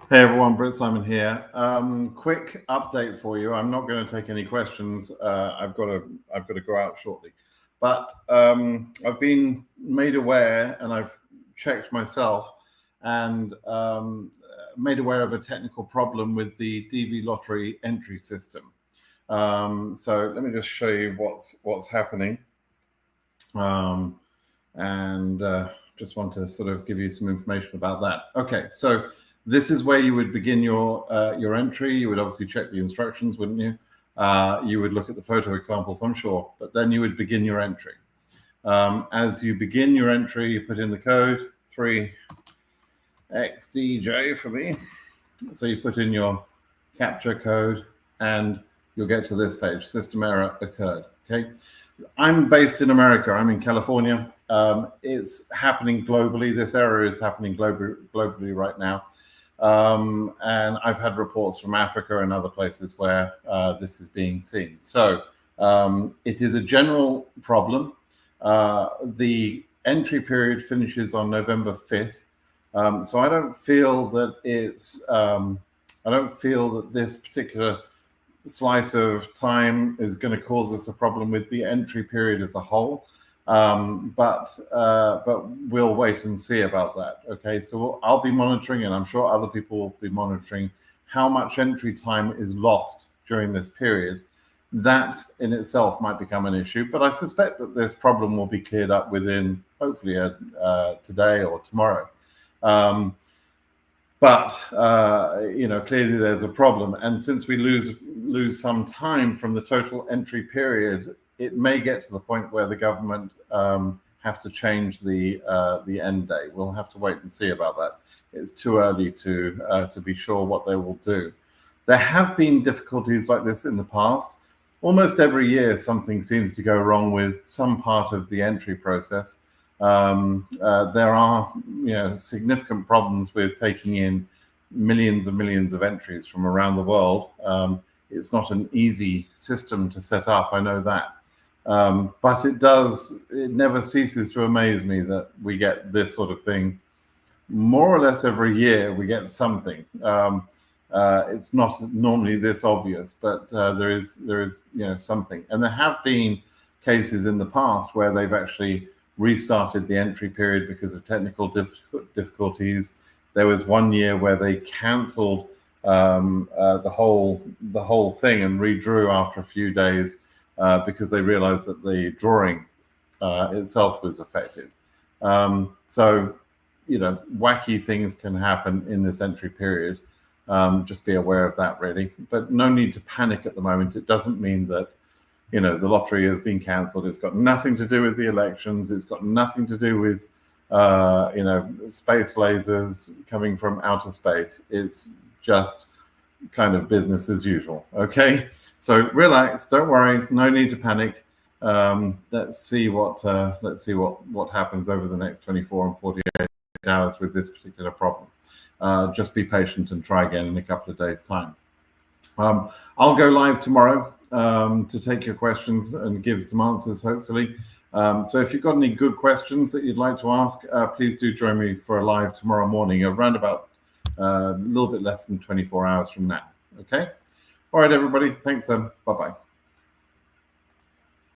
Hey everyone, Britt Simon here. Quick update for you. I'm not going to take any questions. I've got to go out shortly, but I've been made aware, and I've checked myself, and made aware of a technical problem with the DV lottery entry system. So let me just show you what's happening, and just want to sort of give you some information about that. Okay, so this is where you would begin your entry. You would obviously check the instructions, wouldn't you? You would look at the photo examples, I'm sure, but then you would begin your entry. As you begin your entry, you put in the code 3XDJ for me. So you put in your capture code and you'll get to this page, system error occurred, okay? I'm based in America, I'm in California. It's happening globally. This error is happening globally right now. And I've had reports from Africa and other places where this is being seen. So it is a general problem. The entry period finishes on November 5th. So I don't feel that this particular slice of time is going to cause us a problem with the entry period as a whole. But we'll wait and see about that. Okay, so I'll be monitoring, and I'm sure other people will be monitoring how much entry time is lost during this period. That in itself might become an issue, but I suspect that this problem will be cleared up within hopefully today or tomorrow. Clearly there's a problem, and since we lose some time from the total entry period, it may get to the point where the government have to change the end date. We'll have to wait and see about that. It's too early to be sure what they will do. There have been difficulties like this in the past. Almost every year, something seems to go wrong with some part of the entry process. There are, significant problems with taking in millions and millions of entries from around the world. It's not an easy system to set up, I know that. But it never ceases to amaze me that we get this sort of thing. More or less every year we get something. It's not normally this obvious, but there is something. And there have been cases in the past where they've actually restarted the entry period because of technical difficulties. There was one year where they cancelled the whole thing and redrew after a few days because they realized that the drawing itself was affected. So, wacky things can happen in this entry period. Just be aware of that, really. But no need to panic at the moment. It doesn't mean that, the lottery has been cancelled. It's got nothing to do with the elections. It's got nothing to do with, space lasers coming from outer space. It's just kind of business as usual. Okay, so relax. Don't worry. No need to panic. Let's see what happens over the next 24 and 48 hours with this particular problem. Just be patient and try again in a couple of days' time. I'll go live tomorrow to take your questions and give some answers, hopefully. So if you've got any good questions that you'd like to ask, please do join me for a live tomorrow morning, around about a little bit less than 24 hours from now. Okay? All right, everybody. Thanks, then. Bye-bye.